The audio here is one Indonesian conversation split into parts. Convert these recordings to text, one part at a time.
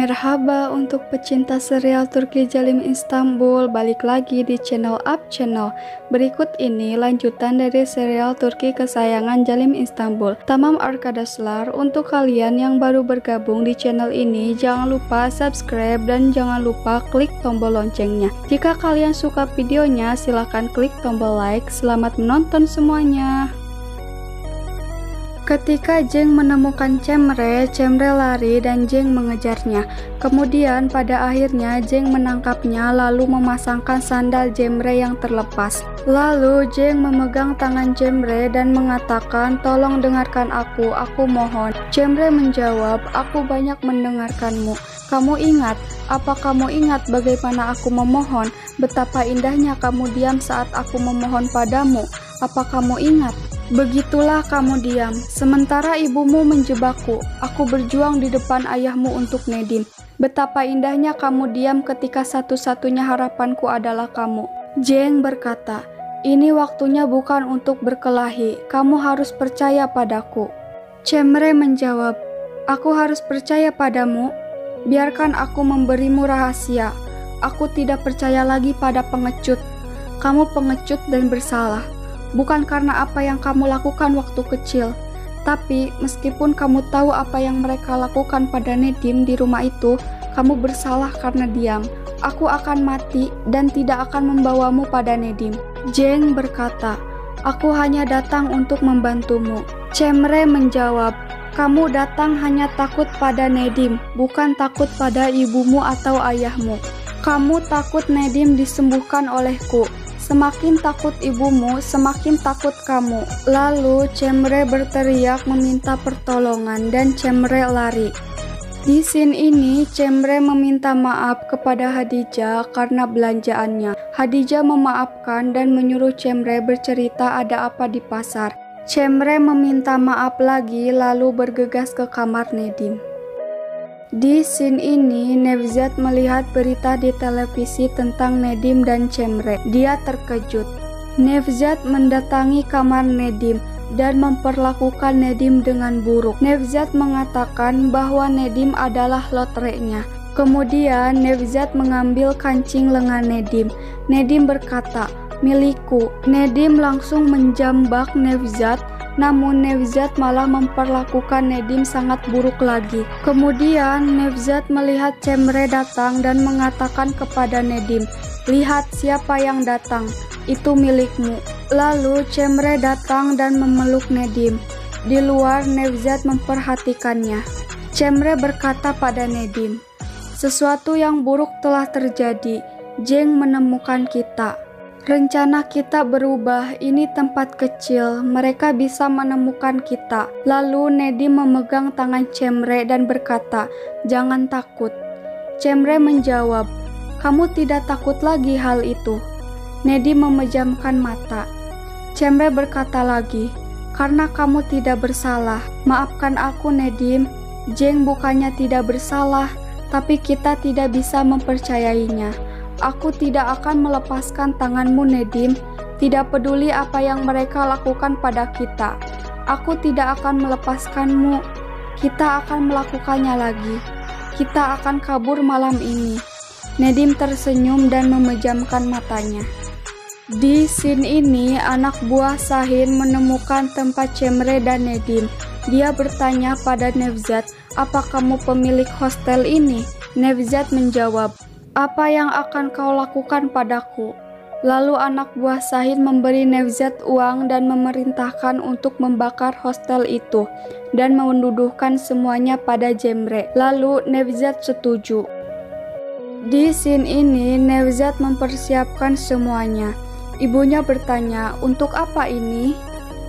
Merhaba untuk pecinta serial Turki Jalim Istanbul, balik lagi di channel Up Channel. Berikut ini lanjutan dari serial Turki kesayangan Jalim Istanbul. Tamam arkadaşlar, untuk kalian yang baru bergabung di channel ini, jangan lupa subscribe dan jangan lupa klik tombol loncengnya. Jika kalian suka videonya, silahkan klik tombol like. Selamat menonton semuanya. Ketika Jeng menemukan Cemre, Cemre lari dan Jeng mengejarnya. Kemudian pada akhirnya Jeng menangkapnya lalu memasangkan sandal Cemre yang terlepas. Lalu Jeng memegang tangan Cemre dan mengatakan, "Tolong dengarkan aku mohon." Cemre menjawab, "Aku banyak mendengarkanmu. Kamu ingat? Apa kamu ingat bagaimana aku memohon? Betapa indahnya kamu diam saat aku memohon padamu. Apa kamu ingat? Begitulah kamu diam, sementara ibumu menjebakku. Aku berjuang di depan ayahmu untuk Nedim. Betapa indahnya kamu diam ketika satu-satunya harapanku adalah kamu." Jeng berkata, "Ini waktunya bukan untuk berkelahi, kamu harus percaya padaku." Cemre menjawab, "Aku harus percaya padamu? Biarkan aku memberimu rahasia. Aku tidak percaya lagi pada pengecut. Kamu pengecut dan bersalah. Bukan karena apa yang kamu lakukan waktu kecil, tapi meskipun kamu tahu apa yang mereka lakukan pada Nedim di rumah itu, kamu bersalah karena diam. Aku akan mati dan tidak akan membawamu pada Nedim." Jeng berkata, "Aku hanya datang untuk membantumu." Cemre menjawab, "Kamu datang hanya takut pada Nedim, bukan takut pada ibumu atau ayahmu. Kamu takut Nedim disembuhkan olehku. Semakin takut ibumu, semakin takut kamu." Lalu Cemre berteriak meminta pertolongan dan Cemre lari. Di scene ini Cemre meminta maaf kepada Hadijah karena belanjaannya. Hadijah memaafkan dan menyuruh Cemre bercerita ada apa di pasar. Cemre meminta maaf lagi lalu bergegas ke kamar Nedim. Di scene ini, Nevzat melihat berita di televisi tentang Nedim dan Cemre. Dia terkejut. Nevzat mendatangi kamar Nedim dan memperlakukan Nedim dengan buruk. Nevzat mengatakan bahwa Nedim adalah lotrenya. Kemudian Nevzat mengambil kancing lengan Nedim. Nedim berkata, "Milikku." Nedim langsung menjambak Nevzat. Namun Nevzat malah memperlakukan Nedim sangat buruk lagi. Kemudian Nevzat melihat Cemre datang dan mengatakan kepada Nedim, "Lihat siapa yang datang, itu milikmu." Lalu Cemre datang dan memeluk Nedim. Di luar Nevzat memperhatikannya. Cemre berkata pada Nedim, "Sesuatu yang buruk telah terjadi. Jeng menemukan kita. Rencana kita berubah, ini tempat kecil, mereka bisa menemukan kita." Lalu Nedim memegang tangan Cemre dan berkata, "Jangan takut." Cemre menjawab, "Kamu tidak takut lagi hal itu." Nedim memejamkan mata. Cemre berkata lagi, "Karena kamu tidak bersalah. Maafkan aku Nedim, Jeng bukannya tidak bersalah, tapi kita tidak bisa mempercayainya. Aku tidak akan melepaskan tanganmu Nedim, tidak peduli apa yang mereka lakukan pada kita. Aku tidak akan melepaskanmu. Kita akan melakukannya lagi. Kita akan kabur malam ini." Nedim tersenyum dan memejamkan matanya. Di scene ini, anak buah Sahin menemukan tempat Cemre dan Nedim. Dia bertanya pada Nevzat, "Apa kamu pemilik hostel ini?" Nevzat menjawab, "Apa yang akan kau lakukan padaku?" Lalu anak buah Sahin memberi Nevzat uang dan memerintahkan untuk membakar hostel itu dan menduduhkan semuanya pada Cemre. Lalu Nevzat setuju. Di scene ini Nevzat mempersiapkan semuanya. Ibunya bertanya, "Untuk apa ini?"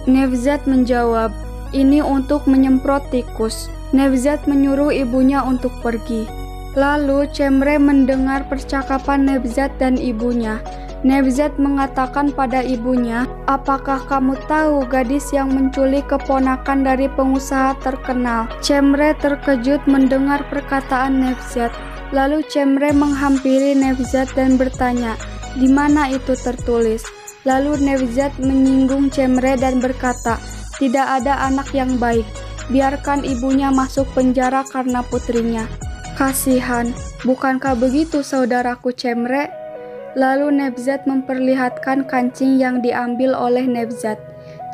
Nevzat menjawab, "Ini untuk menyemprot tikus." Nevzat menyuruh ibunya untuk pergi. Lalu Cemre mendengar percakapan Nevzat dan ibunya. Nevzat mengatakan pada ibunya, "Apakah kamu tahu gadis yang menculik keponakan dari pengusaha terkenal?" Cemre terkejut mendengar perkataan Nevzat. Lalu Cemre menghampiri Nevzat dan bertanya, "Di mana itu tertulis?" Lalu Nevzat menyinggung Cemre dan berkata, "Tidak ada anak yang baik. Biarkan ibunya masuk penjara karena putrinya." Kasihan, bukankah begitu saudaraku Cemre? Lalu Nebzat memperlihatkan kancing yang diambil oleh Nebzat.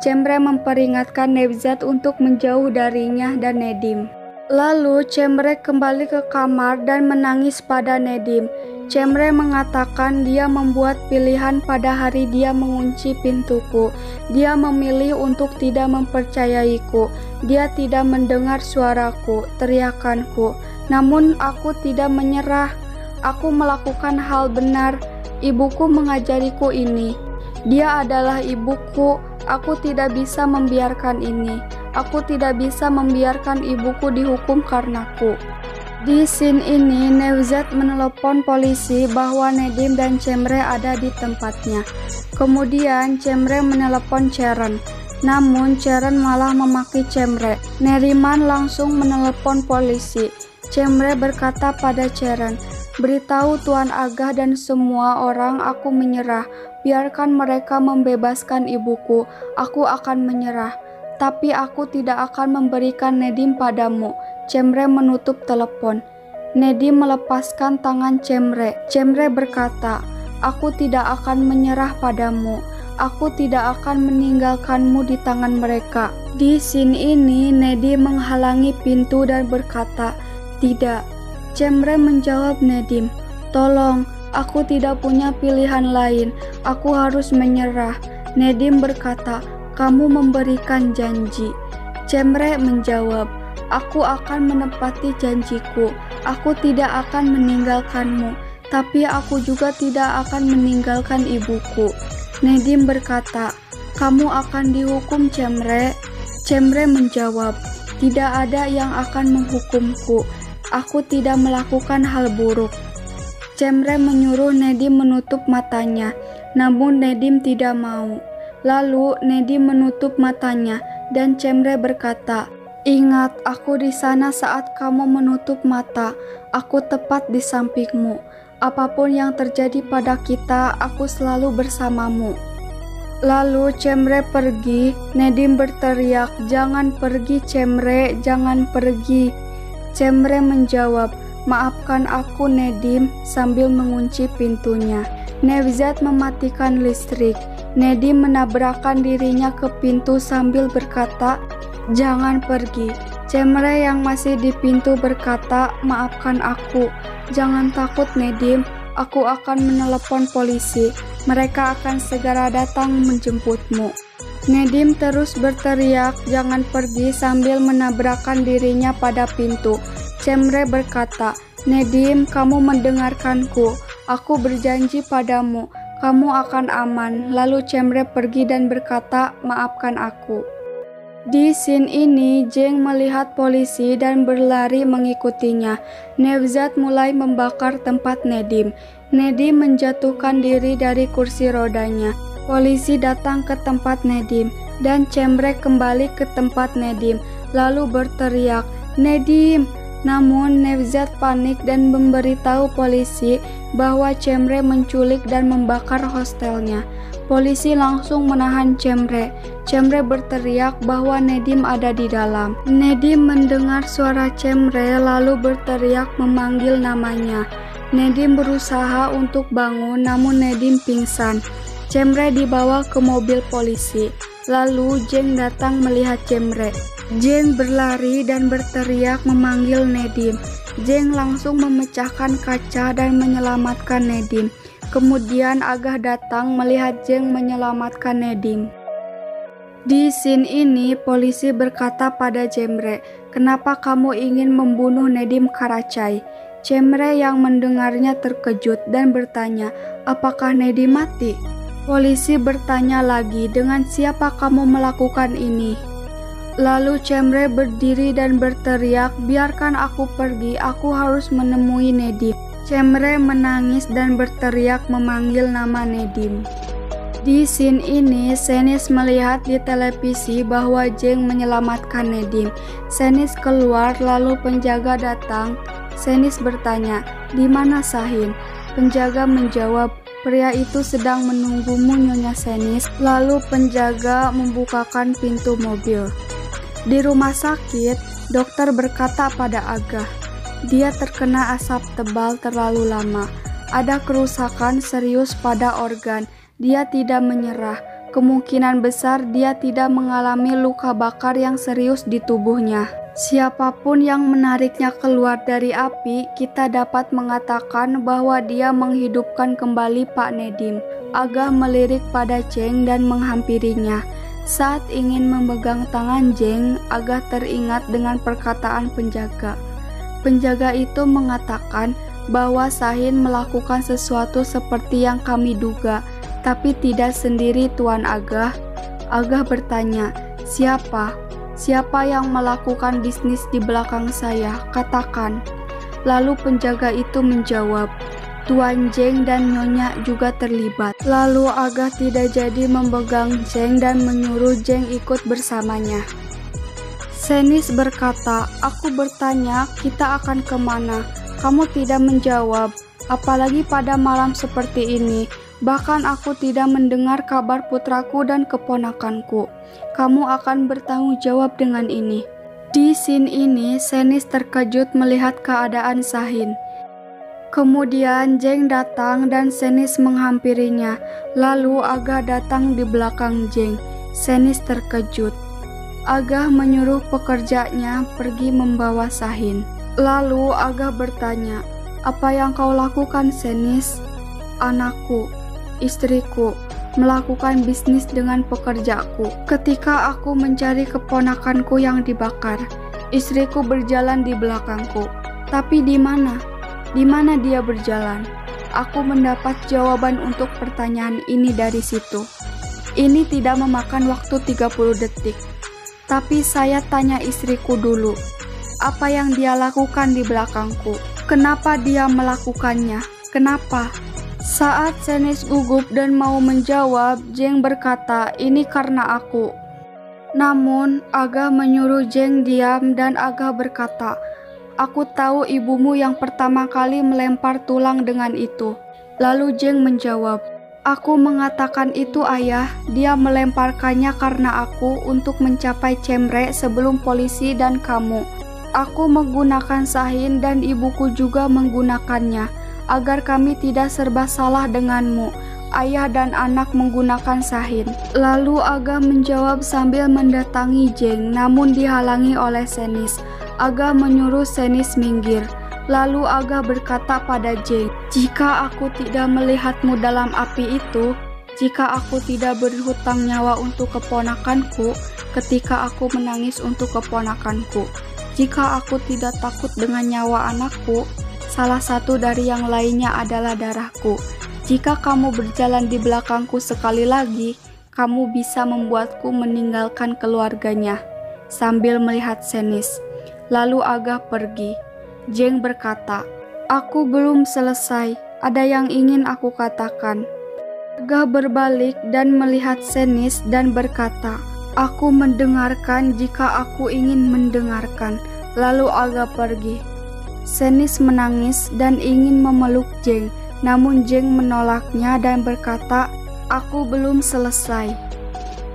Cemre memperingatkan Nebzat untuk menjauh darinya dan Nedim. Lalu Cemre kembali ke kamar dan menangis pada Nedim. Cemre mengatakan dia membuat pilihan pada hari dia mengunci pintuku. Dia memilih untuk tidak mempercayaiku. Dia tidak mendengar suaraku, teriakanku. Namun aku tidak menyerah. Aku melakukan hal benar. Ibuku mengajariku ini. Dia adalah ibuku. Aku tidak bisa membiarkan ini. Aku tidak bisa membiarkan ibuku dihukum karenaku. Di scene ini, Nebzat menelepon polisi bahwa Nedim dan Cemre ada di tempatnya. Kemudian Cemre menelepon Ceren. Namun Ceren malah memaki Cemre. Neriman langsung menelepon polisi. Cemre berkata pada Ceren, "Beritahu Tuan Agah dan semua orang aku menyerah. Biarkan mereka membebaskan ibuku. Aku akan menyerah. Tapi aku tidak akan memberikan Nedim padamu." Cemre menutup telepon. Nedim melepaskan tangan Cemre. Cemre berkata, "Aku tidak akan menyerah padamu. Aku tidak akan meninggalkanmu di tangan mereka." Di scene ini, Nedim menghalangi pintu dan berkata, "Tidak." Cemre menjawab Nedim, "Tolong, aku tidak punya pilihan lain. Aku harus menyerah." Nedim berkata, "Kamu memberikan janji." Cemre menjawab, "Aku akan menepati janjiku. Aku tidak akan meninggalkanmu, tapi aku juga tidak akan meninggalkan ibuku." Nedim berkata, "Kamu akan dihukum, Cemre." Cemre menjawab, "Tidak ada yang akan menghukumku. Aku tidak melakukan hal buruk." Cemre menyuruh Nedim menutup matanya, namun Nedim tidak mau. Lalu Nedim menutup matanya dan Cemre berkata, "Ingat, aku di sana saat kamu menutup mata. Aku tepat di sampingmu. Apapun yang terjadi pada kita, aku selalu bersamamu." Lalu Cemre pergi. Nedim berteriak, "Jangan pergi Cemre, jangan pergi." Cemre menjawab, "Maafkan aku Nedim," sambil mengunci pintunya. Nebzat mematikan listrik. Nedim menabrakkan dirinya ke pintu sambil berkata, "Jangan pergi." Cemre yang masih di pintu berkata, "Maafkan aku." "Jangan takut Nedim, aku akan menelepon polisi. Mereka akan segera datang menjemputmu." Nedim terus berteriak, "Jangan pergi," sambil menabrakkan dirinya pada pintu. Cemre berkata, "Nedim, kamu mendengarkanku. Aku berjanji padamu, kamu akan aman." Lalu Cemre pergi dan berkata, "Maafkan aku." Di scene ini, Jeng melihat polisi dan berlari mengikutinya. Nebzat mulai membakar tempat Nedim. Nedim menjatuhkan diri dari kursi rodanya. Polisi datang ke tempat Nedim, dan Cemre kembali ke tempat Nedim, lalu berteriak, "Nedim!" Namun Nebzat panik dan memberitahu polisi bahwa Cemre menculik dan membakar hostelnya. Polisi langsung menahan Cemre. Cemre berteriak bahwa Nedim ada di dalam. Nedim mendengar suara Cemre lalu berteriak memanggil namanya. Nedim berusaha untuk bangun, namun Nedim pingsan. Cemre dibawa ke mobil polisi. Lalu Jeng datang melihat Cemre. Jeng berlari dan berteriak memanggil Nedim. Jeng langsung memecahkan kaca dan menyelamatkan Nedim. Kemudian Agah datang melihat Jeng menyelamatkan Nedim. Di scene ini, polisi berkata pada Cemre, "Kenapa kamu ingin membunuh Nedim Karacay?" Cemre yang mendengarnya terkejut dan bertanya, "Apakah Nedim mati?" Polisi bertanya lagi, "Dengan siapa kamu melakukan ini?" Lalu Cemre berdiri dan berteriak, "Biarkan aku pergi, aku harus menemui Nedim." Cemre menangis dan berteriak memanggil nama Nedim. Di scene ini, Senis melihat di televisi bahwa Jeng menyelamatkan Nedim. Senis keluar, lalu penjaga datang. Senis bertanya, "Di mana Sahin?" Penjaga menjawab, "Pria itu sedang menunggumu, Nyonya Senis." Lalu penjaga membukakan pintu mobil. Di rumah sakit, dokter berkata pada Agah, Dia terkena asap tebal terlalu lama. Ada kerusakan serius pada organ. Dia tidak menyerah. Kemungkinan besar dia tidak mengalami luka bakar yang serius di tubuhnya. Siapapun yang menariknya keluar dari api, kita dapat mengatakan bahwa dia menghidupkan kembali Pak Nedim. Agah melirik pada Jeng dan menghampirinya. Saat ingin memegang tangan Jeng, Agah teringat dengan perkataan penjaga. Penjaga itu mengatakan bahwa Sahin melakukan sesuatu seperti yang kami duga, tapi tidak sendiri Tuan Agah. Agah bertanya, siapa? Siapa yang melakukan bisnis di belakang saya? Katakan. Lalu penjaga itu menjawab, Tuan Jeng dan Nyonya juga terlibat. Lalu Agah tidak jadi memegang Jeng dan menyuruh Jeng ikut bersamanya. Senis berkata, aku bertanya kita akan kemana? Kamu tidak menjawab, apalagi pada malam seperti ini. Bahkan aku tidak mendengar kabar putraku dan keponakanku. Kamu akan bertanggung jawab dengan ini. Di scene ini, Senis terkejut melihat keadaan Sahin. Kemudian Jeng datang dan Senis menghampirinya. Lalu Agah datang di belakang Jeng. Senis terkejut. Agah menyuruh pekerjanya pergi membawa Sahin. Lalu Agah bertanya, apa yang kau lakukan, Senis? Anakku, istriku, melakukan bisnis dengan pekerjaku. Ketika aku mencari keponakanku yang dibakar, istriku berjalan di belakangku. Tapi di mana? Di mana dia berjalan? Aku mendapat jawaban untuk pertanyaan ini dari situ. Ini tidak memakan waktu 30 detik. Tapi saya tanya istriku dulu, apa yang dia lakukan di belakangku? Kenapa dia melakukannya? Kenapa? Saat Senis gugup dan mau menjawab, Jeng berkata, ini karena aku. Namun, Agah menyuruh Jeng diam dan Agah berkata, aku tahu ibumu yang pertama kali melempar tulang dengan itu. Lalu Jeng menjawab, aku mengatakan itu ayah, dia melemparkannya karena aku untuk mencapai Cemre sebelum polisi dan kamu. Aku menggunakan Sahin dan ibuku juga menggunakannya, agar kami tidak serba salah denganmu. Ayah dan anak menggunakan Sahin. Lalu Agah menjawab sambil mendatangi Jeng, namun dihalangi oleh Senis. Agah menyuruh Senis minggir. Lalu Agah berkata pada Jeng, jika aku tidak melihatmu dalam api itu, jika aku tidak berhutang nyawa untuk keponakanku, ketika aku menangis untuk keponakanku, jika aku tidak takut dengan nyawa anakku, salah satu dari yang lainnya adalah darahku. Jika kamu berjalan di belakangku sekali lagi, kamu bisa membuatku meninggalkan keluarganya. Sambil melihat Senis, lalu Agah pergi. Jeng berkata, aku belum selesai, ada yang ingin aku katakan. Agah berbalik dan melihat Senis dan berkata, aku mendengarkan jika aku ingin mendengarkan. Lalu Agah pergi. Senis menangis dan ingin memeluk Jeng, namun Jeng menolaknya dan berkata, aku belum selesai.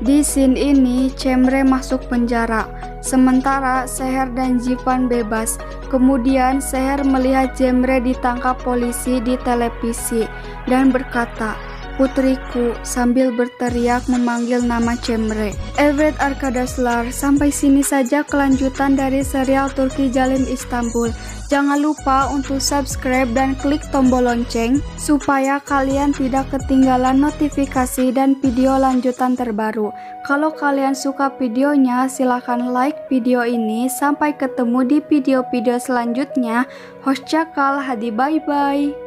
Di scene ini, Cemre masuk penjara, sementara Seher dan Jivan bebas. Kemudian Seher melihat Cemre ditangkap polisi di televisi dan berkata, putriku, sambil berteriak memanggil nama Cemre. Evet arkadaşlar, sampai sini saja kelanjutan dari serial Turki Jalim Istanbul. Jangan lupa untuk subscribe dan klik tombol lonceng supaya kalian tidak ketinggalan notifikasi dan video lanjutan terbaru. Kalau kalian suka videonya, silahkan like video ini. Sampai ketemu di video-video selanjutnya. Hoşça kal, hadi bye bye.